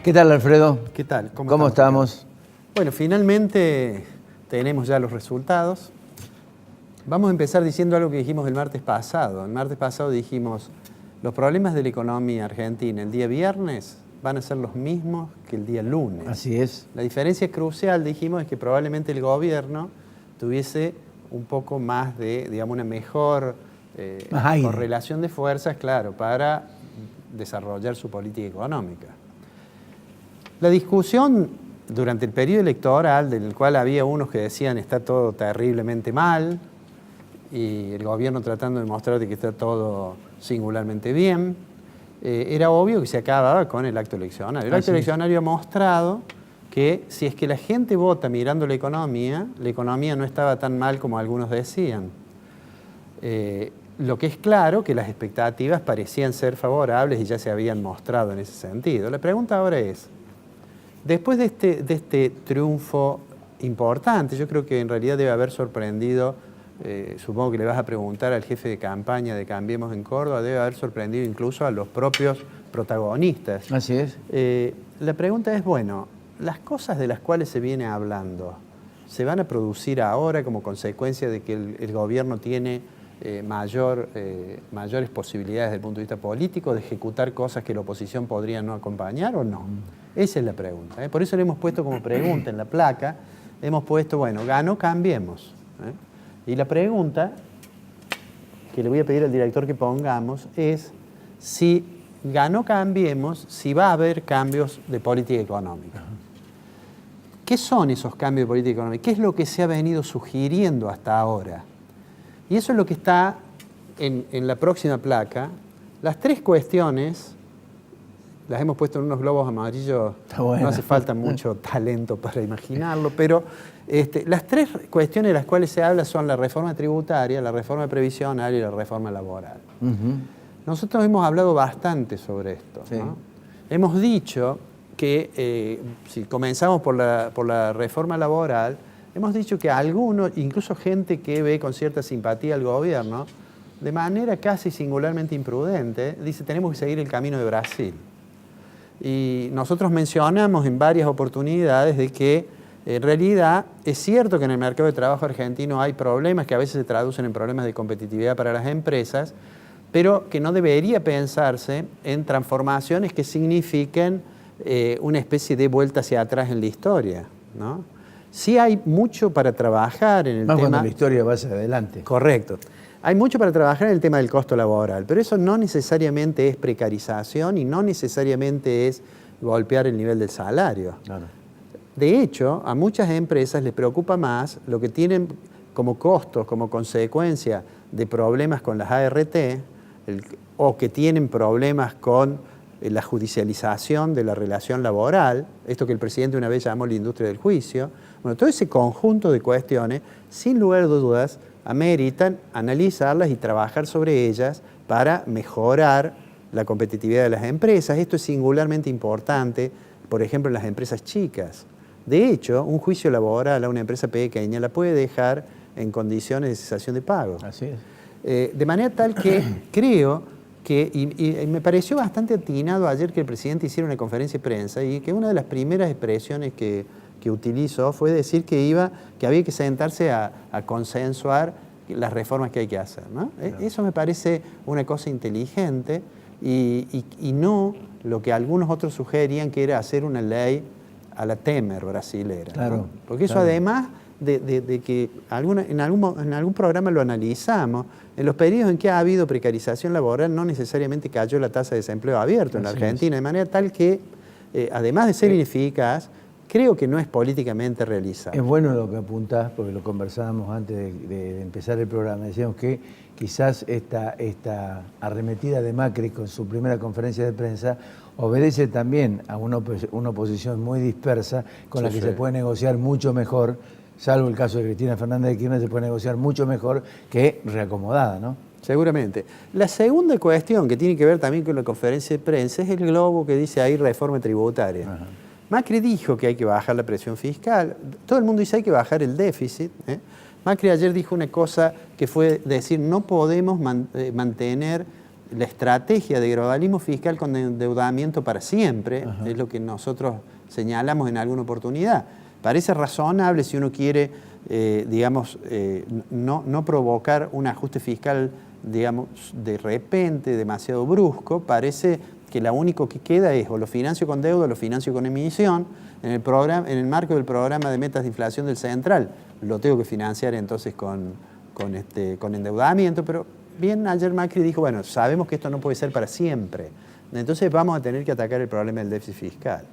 ¿Qué tal, Alfredo? ¿Qué tal? ¿Cómo estamos? Bueno, finalmente tenemos ya los resultados. Vamos a empezar diciendo algo que dijimos el martes pasado. El martes pasado dijimos, los problemas de la economía argentina el día viernes van a ser los mismos que el día lunes. Así es. La diferencia crucial, dijimos, es que probablemente el gobierno tuviese un poco más de, digamos, una mejor correlación de fuerzas, claro, para desarrollar su política económica. La discusión durante el periodo electoral, del cual había unos que decían está todo terriblemente mal, y el gobierno tratando de mostrar que está todo singularmente bien, era obvio que se acababa con el acto eleccionario. El acto eleccionario ha mostrado que si es que la gente vota mirando la economía no estaba tan mal como algunos decían. Lo que es claro que las expectativas parecían ser favorables y ya se habían mostrado en ese sentido. La pregunta ahora es, después de este triunfo importante, yo creo que en realidad debe haber sorprendido, supongo que le vas a preguntar al jefe de campaña de Cambiemos en Córdoba, debe haber sorprendido incluso a los propios protagonistas. Así es. La pregunta es, bueno, las cosas de las cuales se viene hablando, ¿se van a producir ahora como consecuencia de que el gobierno tiene mayores posibilidades desde el punto de vista político de ejecutar cosas que la oposición podría no acompañar o no? Esa es la pregunta. Por eso le hemos puesto como pregunta en la placa, hemos puesto, bueno, ganó Cambiemos. Y la pregunta que le voy a pedir al director que pongamos es si ganó Cambiemos, si va a haber cambios de política económica. ¿Qué son esos cambios de política económica? ¿Qué es lo que se ha venido sugiriendo hasta ahora? Y eso es lo que está en la próxima placa. Las tres cuestiones, las hemos puesto en unos globos amarillos, bueno. No hace falta mucho talento para imaginarlo, pero las tres cuestiones de las cuales se habla son la reforma tributaria, la reforma previsional y la reforma laboral. Nosotros hemos hablado bastante sobre esto, sí. ¿No? Hemos dicho que, si comenzamos por la reforma laboral, hemos dicho que algunos, incluso gente que ve con cierta simpatía al gobierno, de manera casi singularmente imprudente, dice tenemos que seguir el camino de Brasil. Y nosotros mencionamos en varias oportunidades de que en realidad es cierto que en el mercado de trabajo argentino hay problemas que a veces se traducen en problemas de competitividad para las empresas, pero que no debería pensarse en transformaciones que signifiquen una especie de vuelta hacia atrás en la historia, ¿no? Sí hay mucho para trabajar en el tema... cuando la historia va hacia adelante. Correcto. Hay mucho para trabajar en el tema del costo laboral, pero eso no necesariamente es precarización y no necesariamente es golpear el nivel del salario. Claro. De hecho, a muchas empresas les preocupa más lo que tienen como costos, como consecuencia de problemas con las ART, o que tienen problemas con la judicialización de la relación laboral, esto que el presidente una vez llamó la industria del juicio. Bueno, todo ese conjunto de cuestiones, sin lugar a dudas, ameritan analizarlas y trabajar sobre ellas para mejorar la competitividad de las empresas. Esto es singularmente importante, por ejemplo, en las empresas chicas. De hecho, un juicio laboral a una empresa pequeña la puede dejar en condiciones de cesación de pago. Así es. De manera tal que creo que, y me pareció bastante atinado ayer que el presidente hiciera una conferencia de prensa y que una de las primeras expresiones que utilizó fue decir que había que sentarse a consensuar las reformas que hay que hacer, ¿no? Claro. Eso me parece una cosa inteligente y no lo que algunos otros sugerían, que era hacer una ley a la Temer brasilera. Claro, ¿no? Porque eso, claro, además de que en algún programa lo analizamos, en los periodos en que ha habido precarización laboral no necesariamente cayó la tasa de desempleo abierto en la Argentina, de manera tal que, además de ser ineficaz, creo que no es políticamente realizable. Es bueno lo que apuntás, porque lo conversábamos antes de empezar el programa. Decíamos que quizás esta arremetida de Macri con su primera conferencia de prensa obedece también a una oposición muy dispersa con la que se puede negociar mucho mejor, salvo el caso de Cristina Fernández de Kirchner, se puede negociar mucho mejor que reacomodada, ¿no? Seguramente. La segunda cuestión que tiene que ver también con la conferencia de prensa es el globo que dice ahí reforma tributaria. Ajá. Macri dijo que hay que bajar la presión fiscal, todo el mundo dice hay que bajar el déficit. Macri ayer dijo una cosa que fue decir no podemos mantener la estrategia de gradualismo fiscal con endeudamiento para siempre, es lo que nosotros señalamos en alguna oportunidad. Parece razonable si uno quiere, no provocar un ajuste fiscal, digamos, de repente, demasiado brusco. Parece que lo único que queda es o lo financio con deuda o lo financio con emisión. En el marco del programa de metas de inflación del Central, lo tengo que financiar entonces con endeudamiento, pero bien, ayer Macri dijo, bueno, sabemos que esto no puede ser para siempre, entonces vamos a tener que atacar el problema del déficit fiscal.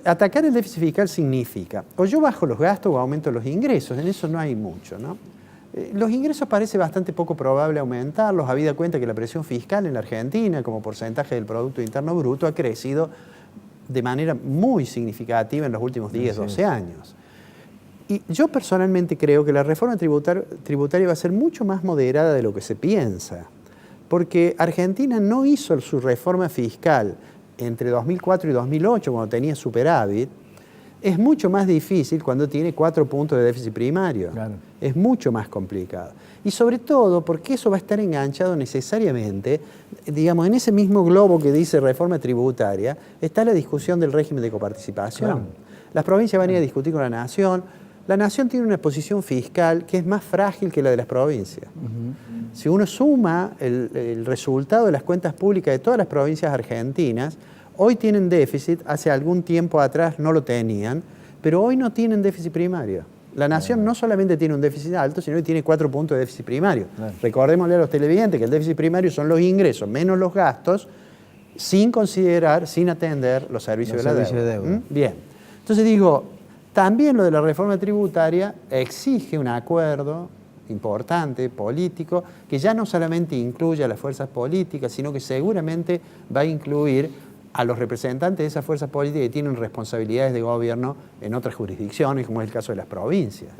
Atacar el déficit fiscal significa, o yo bajo los gastos o aumento los ingresos, en eso no hay mucho, ¿no? Los ingresos parece bastante poco probable aumentarlos, habida cuenta que la presión fiscal en la Argentina, como porcentaje del Producto Interno Bruto, ha crecido de manera muy significativa en los últimos 10, 12 años. Y yo personalmente creo que la reforma tributaria va a ser mucho más moderada de lo que se piensa, porque Argentina no hizo su reforma fiscal entre 2004 y 2008, cuando tenía superávit. Es mucho más difícil cuando tiene 4 puntos de déficit primario. Claro. Es mucho más complicado. Y sobre todo porque eso va a estar enganchado necesariamente, digamos, en ese mismo globo que dice reforma tributaria, está la discusión del régimen de coparticipación. Claro. Las provincias van a ir a discutir con la Nación. La Nación tiene una posición fiscal que es más frágil que la de las provincias. Si uno suma el resultado de las cuentas públicas de todas las provincias argentinas, hoy tienen déficit, hace algún tiempo atrás no lo tenían, pero hoy no tienen déficit primario. La Nación no solamente tiene un déficit alto, sino que tiene 4 puntos de déficit primario. Recordémosle a los televidentes que el déficit primario son los ingresos menos los gastos, sin considerar, sin atender los servicios de la deuda. Bien. Entonces digo, también lo de la reforma tributaria exige un acuerdo importante, político, que ya no solamente incluye a las fuerzas políticas, sino que seguramente va a incluir a los representantes de esas fuerzas políticas que tienen responsabilidades de gobierno en otras jurisdicciones, como es el caso de las provincias.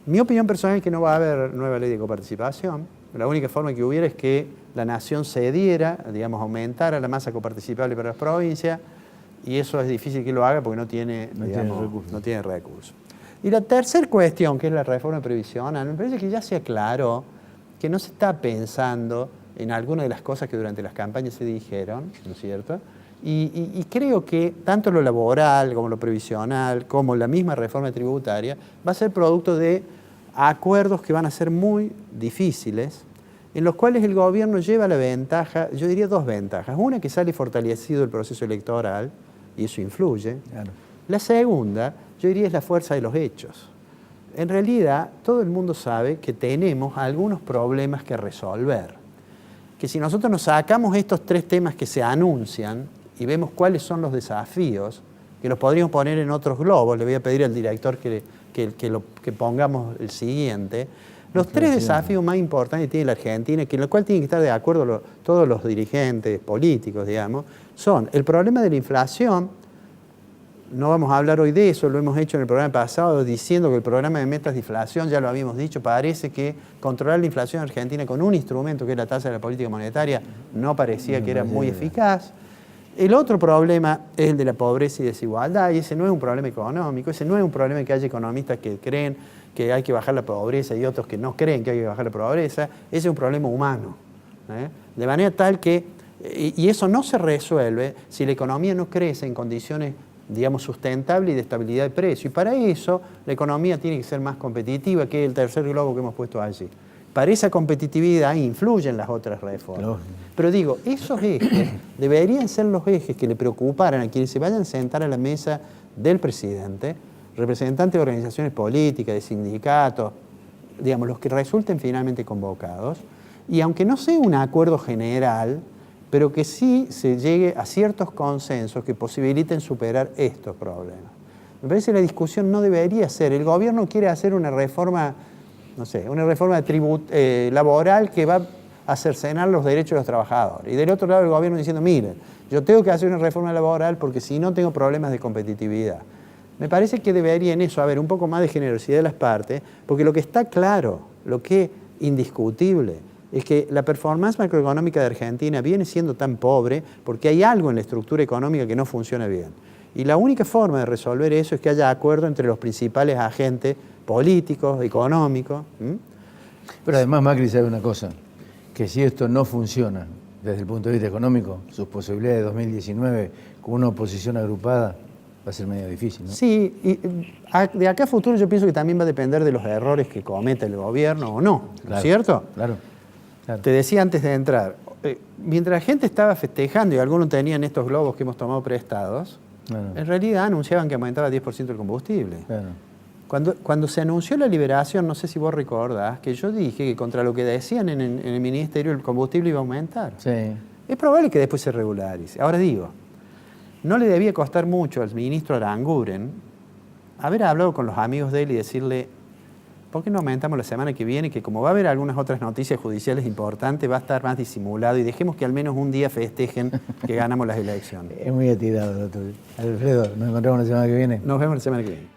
Mi opinión personal es que no va a haber nueva ley de coparticipación. La única forma que hubiera es que la Nación cediera, digamos, aumentara la masa coparticipable para las provincias, y eso es difícil que lo haga porque no tiene recursos. Y la tercera cuestión, que es la reforma previsional, me parece que ya se aclaró que no se está pensando en alguna de las cosas que durante las campañas se dijeron, ¿no es cierto? Y creo que tanto lo laboral como lo previsional, como la misma reforma tributaria, va a ser producto de acuerdos que van a ser muy difíciles, en los cuales el gobierno lleva la ventaja, yo diría 2 ventajas. Una, que sale fortalecido el proceso electoral, y eso influye. Claro. La segunda, yo diría, es la fuerza de los hechos. En realidad, todo el mundo sabe que tenemos algunos problemas que resolver. Que si nosotros nos sacamos estos 3 temas que se anuncian y vemos cuáles son los desafíos, que los podríamos poner en otros globos, le voy a pedir al director que pongamos el siguiente. Los 3 desafíos más importantes que tiene la Argentina, que en lo cual tienen que estar de acuerdo todos los dirigentes políticos, digamos, son el problema de la inflación. No vamos a hablar hoy de eso, lo hemos hecho en el programa pasado, diciendo que el programa de metas de inflación, ya lo habíamos dicho, parece que controlar la inflación argentina con un instrumento que es la tasa de la política monetaria no parecía que era muy eficaz. El otro problema es el de la pobreza y desigualdad, y ese no es un problema económico, ese no es un problema que haya economistas que creen que hay que bajar la pobreza y otros que no creen que hay que bajar la pobreza, ese es un problema humano. De manera tal que, y eso no se resuelve si la economía no crece en condiciones, digamos, sustentables y de estabilidad de precio. Y para eso la economía tiene que ser más competitiva, que es el tercer globo que hemos puesto allí. Para esa competitividad influyen las otras reformas. No. Pero digo, esos ejes deberían ser los ejes que le preocuparan a quienes se vayan a sentar a la mesa del presidente, representantes de organizaciones políticas, de sindicatos, digamos, los que resulten finalmente convocados, y aunque no sea un acuerdo general, pero que sí se llegue a ciertos consensos que posibiliten superar estos problemas. Me parece que la discusión no debería ser, el gobierno quiere hacer una reforma, no sé, una reforma laboral que va a cercenar los derechos de los trabajadores. Y del otro lado el gobierno diciendo, miren, yo tengo que hacer una reforma laboral porque si no tengo problemas de competitividad. Me parece que debería en eso haber un poco más de generosidad de las partes, porque lo que está claro, lo que es indiscutible, es que la performance macroeconómica de Argentina viene siendo tan pobre porque hay algo en la estructura económica que no funciona bien. Y la única forma de resolver eso es que haya acuerdo entre los principales agentes políticos, económicos. Pero además Macri sabe una cosa, que si esto no funciona desde el punto de vista económico, sus posibilidades de 2019 con una oposición agrupada va a ser medio difícil, ¿no? Sí, y de acá a futuro yo pienso que también va a depender de los errores que cometa el gobierno o no, ¿no es cierto? Claro. Te decía antes de entrar, mientras la gente estaba festejando y algunos tenían estos globos que hemos tomado prestados, en realidad anunciaban que aumentaba 10% el combustible. Claro. Cuando se anunció la liberación, no sé si vos recordás, que yo dije que contra lo que decían en el Ministerio el combustible iba a aumentar. Sí. Es probable que después se regularice. Ahora digo, no le debía costar mucho al ministro Aranguren haber hablado con los amigos de él y decirle, ¿por qué no aumentamos la semana que viene? Que como va a haber algunas otras noticias judiciales importantes, va a estar más disimulado y dejemos que al menos un día festejen que ganamos las elecciones. Es muy atirado lo tuyo. Alfredo, nos encontramos la semana que viene. Nos vemos la semana que viene.